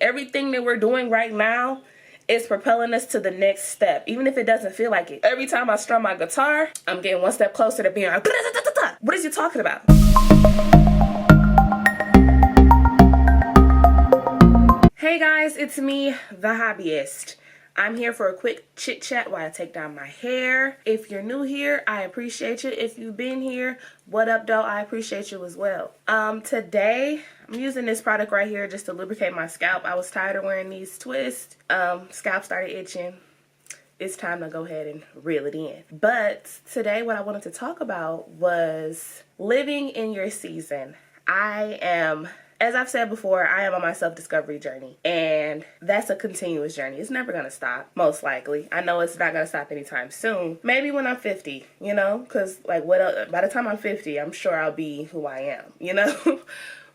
everything that we're doing right now is propelling us to the next step, even if it doesn't feel like it. Every time I strum my guitar, I'm getting one step closer to being like, what is you talking about? Hey guys, it's me, the hobbyist. I'm here for a quick chit chat while I take down my hair. If you're new here, I appreciate you. If you've been here, what up though? I appreciate you as well. Today I'm using this product right here just to lubricate my scalp. I was tired of wearing these twists. Scalp started itching. It's time to go ahead and reel it in. But today what I wanted to talk about was living in your season. As I've said before, I am on my self-discovery journey, and that's a continuous journey. It's never going to stop, most likely. I know it's not going to stop anytime soon. Maybe when I'm 50, you know, because like by the time I'm 50, I'm sure I'll be who I am, you know.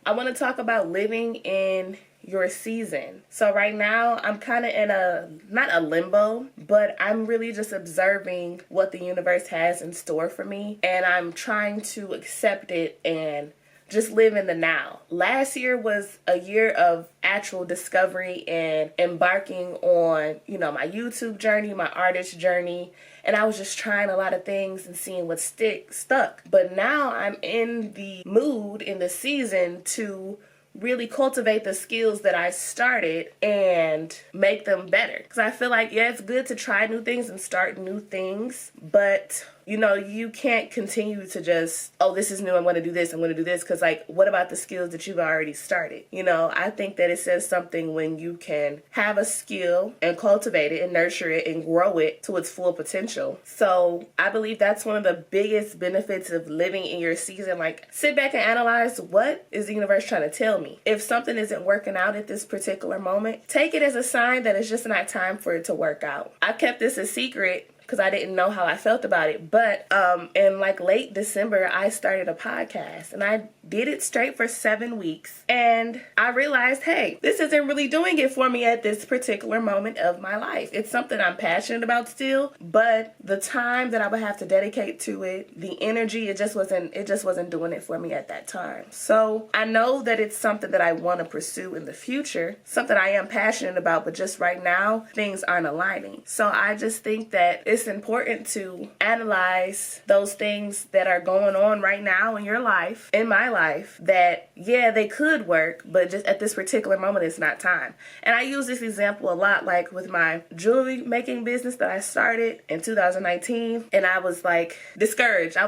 I want to talk about living in your season. So right now I'm kind of in not a limbo, but I'm really just observing what the universe has in store for me, and I'm trying to accept it and just live in the now. Last year was a year of actual discovery and embarking on, you know, my YouTube journey, my artist journey, and I was just trying a lot of things and seeing what stuck. But now I'm in the mood, in the season to really cultivate the skills that I started and make them better. Because I feel like, yeah, it's good to try new things and start new things, but you know, you can't continue to just, oh, this is new, I'm going to do this, I'm going to do this, because like, what about the skills that you've already started? You know, I think that it says something when you can have a skill and cultivate it and nurture it and grow it to its full potential. So I believe that's one of the biggest benefits of living in your season. Like, sit back and analyze, what is the universe trying to tell me? If something isn't working out at this particular moment, take it as a sign that it's just not time for it to work out. I kept this a secret because I didn't know how I felt about it. But in like late December, I started a podcast, and I did it straight for 7 weeks. And I realized, hey, this isn't really doing it for me at this particular moment of my life. It's something I'm passionate about still, but the time that I would have to dedicate to it, the energy, it just wasn't doing it for me at that time. So I know that it's something that I want to pursue in the future, something I am passionate about, but just right now, things aren't aligning. So I just think that it's important to analyze those things that are going on right now in your life, in my life, that yeah, they could work, but just at this particular moment it's not time. And I use this example a lot, like with my jewelry making business that I started in 2019, and I was like discouraged. I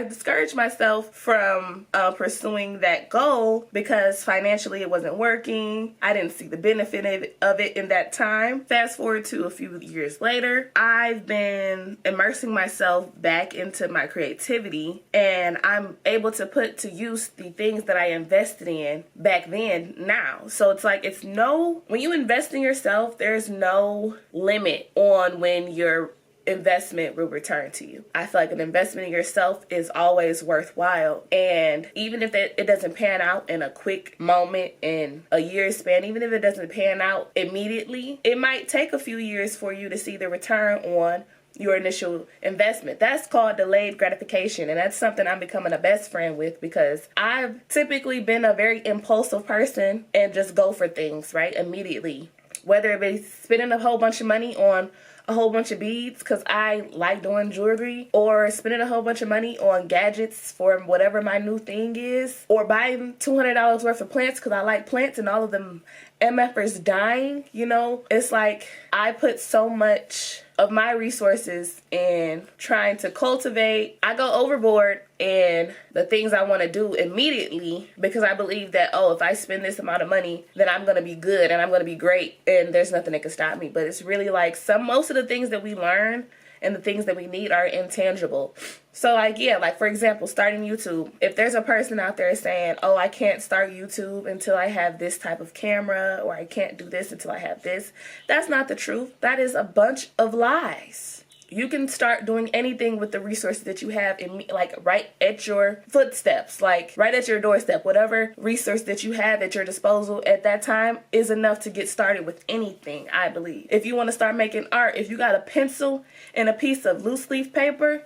discouraged myself from pursuing that goal because financially it wasn't working. I didn't see the benefit of it in that time. Fast forward to a few years later, I've been immersing myself back into my creativity, and I'm able to put to use the things that I invested in back then now. So it's like, when you invest in yourself, there's no limit on when your investment will return to you. I feel like an investment in yourself is always worthwhile, and even if it doesn't pan out in a quick moment, in a year span, even if it doesn't pan out immediately, it might take a few years for you to see the return on your initial investment. That's called delayed gratification, and that's something I'm becoming a best friend with, because I've typically been a very impulsive person and just go for things right immediately, whether it be spending a whole bunch of money on a whole bunch of beads because I like doing jewelry, or spending a whole bunch of money on gadgets for whatever my new thing is, or buying $200 worth of plants because I like plants and all of them MFers dying. You know, it's like I put so much of my resources in trying to cultivate. I go overboard in the things I want to do immediately because I believe that, oh, if I spend this amount of money, then I'm going to be good and I'm going to be great and there's nothing that can stop me. But it's really like most of the things that we learn and the things that we need are intangible. So like, yeah, like for example, starting YouTube. If there's a person out there saying, oh, I can't start YouTube until I have this type of camera, or I can't do this until I have this, that's not the truth. That is a bunch of lies. You can start doing anything with the resources that you have, like right at your footsteps, like right at your doorstep. Whatever resource that you have at your disposal at that time is enough to get started with anything, I believe. If you want to start making art, if you got a pencil and a piece of loose leaf paper,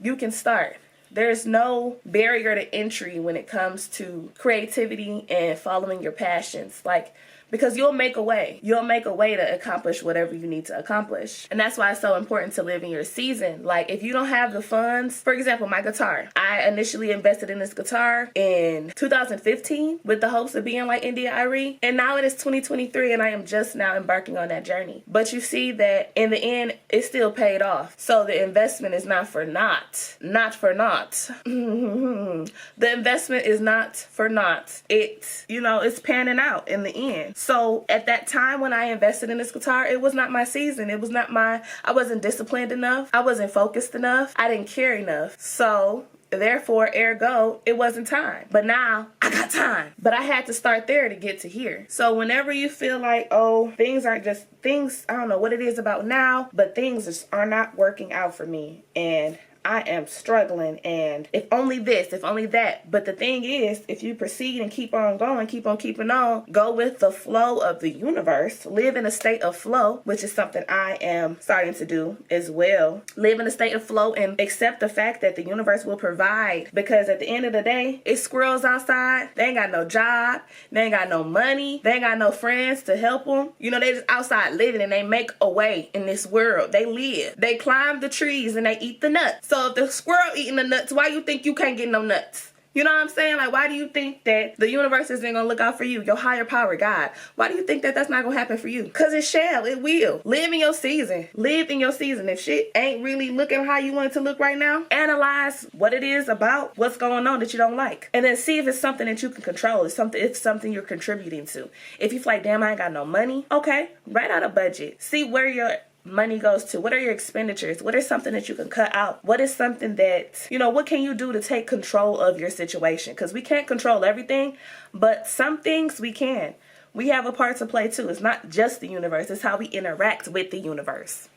you can start. There's no barrier to entry when it comes to creativity and following your passions. Like, because you'll make a way. You'll make a way to accomplish whatever you need to accomplish. And that's why it's so important to live in your season. Like, if you don't have the funds, for example, my guitar. I initially invested in this guitar in 2015 with the hopes of being like India Arie. And now it is 2023 and I am just now embarking on that journey. But you see that in the end, it still paid off. So the investment is not for naught. Not for naught. The investment is not for naught. It's, you know, it's panning out in the end. So at that time when I invested in this guitar, it was not my season. It was not I wasn't disciplined enough. I wasn't focused enough. I didn't care enough. So therefore, ergo, it wasn't time. But now I got time. But I had to start there to get to here. So whenever you feel like, oh, things, I don't know what it is about now, but things just are not working out for me. And I am struggling, and if only this, if only that. But the thing is, if you proceed and keep on going, keep on keeping on, go with the flow of the universe, live in a state of flow, which is something I am starting to do as well. Live in a state of flow and accept the fact that the universe will provide, because at the end of the day, it's squirrels outside. They ain't got no job. They ain't got no money. They ain't got no friends to help them. You know, they just outside living, and they make a way in this world. They live. They climb the trees and they eat the nuts. So if the squirrel eating the nuts, why you think you can't get no nuts? You know what I'm saying? Like, why do you think that the universe isn't going to look out for you? Your higher power, God. Why do you think that that's not going to happen for you? Because it shall. It will. Live in your season. Live in your season. If shit ain't really looking how you want it to look right now, analyze what it is about what's going on that you don't like. And then see if it's something that you can control. It's something you're contributing to. If you feel like, damn, I ain't got no money. Okay. Write out a budget. See where your money goes to. What are your expenditures? What is something that you can cut out? What is something that, you know, what can you do to take control of your situation? Because we can't control everything, but some things we can. We have a part to play too. It's not just the universe. It's how we interact with the universe.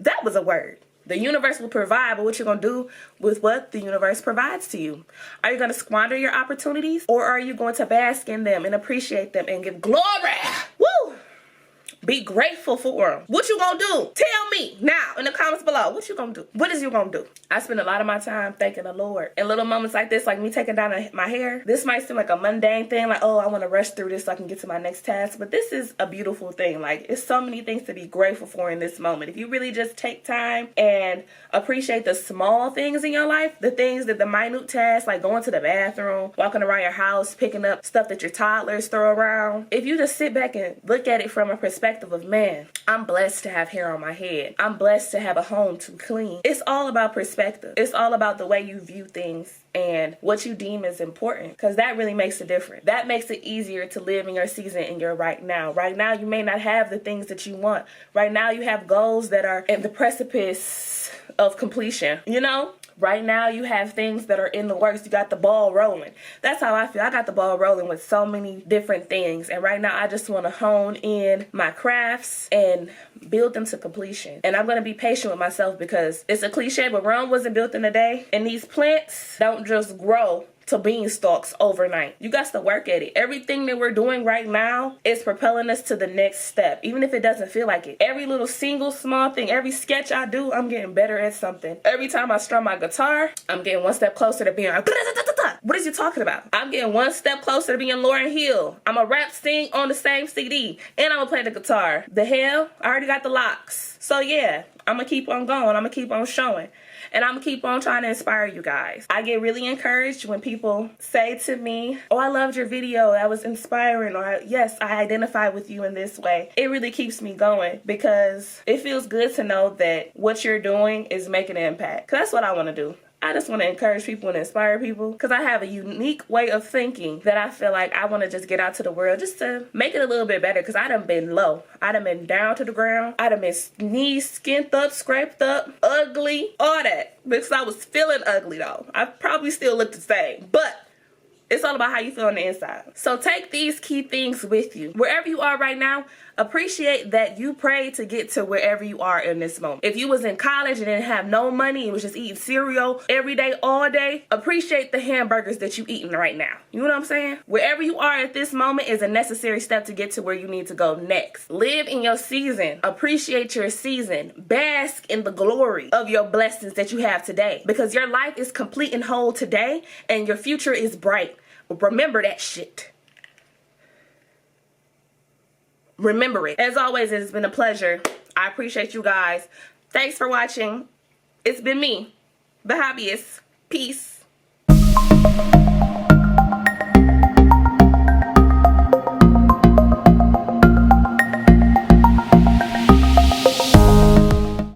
That was a word. The universe will provide, but what you're going to do with what the universe provides to you? Are you going to squander your opportunities, or are you going to bask in them and appreciate them and give glory? Woo! Be grateful for them. What you gonna do? Tell me now in the comments below. What you gonna do? What is you gonna do? I spend a lot of my time thanking the Lord. In little moments like this, like me taking down my hair, this might seem like a mundane thing, like, oh, I want to rush through this so I can get to my next task. But this is a beautiful thing. Like, it's so many things to be grateful for in this moment. If you really just take time and appreciate the small things in your life, the things that the minute tasks, like going to the bathroom, walking around your house, picking up stuff that your toddlers throw around. If you just sit back and look at it from a perspective of, man, I'm blessed to have hair on my head. I'm blessed to have a home to clean. It's all about perspective. It's all about the way you view things and what you deem is important, because that really makes a difference. That makes it easier to live in your season in your right now. Right now, you may not have the things that you want. Right now, you have goals that are at the precipice of completion, you know? Right now, you have things that are in the works. You got the ball rolling. That's how I feel. I got the ball rolling with so many different things. And right now, I just want to hone in my crafts and build them to completion. And I'm going to be patient with myself, because it's a cliche, but Rome wasn't built in a day. And these plants don't just grow to beanstalks overnight. You got to work at it. Everything that we're doing right now is propelling us to the next step, even if it doesn't feel like it. Every little single small thing, every sketch I do, I'm getting better at something. Every time I strum my guitar, I'm getting one step closer to being like, what is you talking about? I'm getting one step closer to being Lauryn Hill. I'm a rap sing on the same CD, and I'm gonna play the guitar. The hell? I already got the locks. So yeah, I'm gonna keep on going. I'm gonna keep on showing. And I'm going to keep on trying to inspire you guys. I get really encouraged when people say to me, oh, I loved your video. That was inspiring. Or, yes, I identify with you in this way. It really keeps me going, because it feels good to know that what you're doing is making an impact. Because that's what I want to do. I just want to encourage people and inspire people, because I have a unique way of thinking that I feel like I want to just get out to the world just to make it a little bit better, because I done been low. I done been down to the ground. I done been knees skinned up, scraped up, ugly, all that. Because I was feeling ugly though. I probably still look the same, but it's all about how you feel on the inside. So take these key things with you. Wherever you are right now, appreciate that you prayed to get to wherever you are in this moment. If you was in college and didn't have no money and was just eating cereal every day, all day, appreciate the hamburgers that you eating right now. You know what I'm saying? Wherever you are at this moment is a necessary step to get to where you need to go next. Live in your season. Appreciate your season. Bask in the glory of your blessings that you have today, because your life is complete and whole today, and your future is bright. Remember that shit. remember it. As always, it's been a pleasure. I appreciate you guys. Thanks for watching. It's been me, the hobbyist. Peace.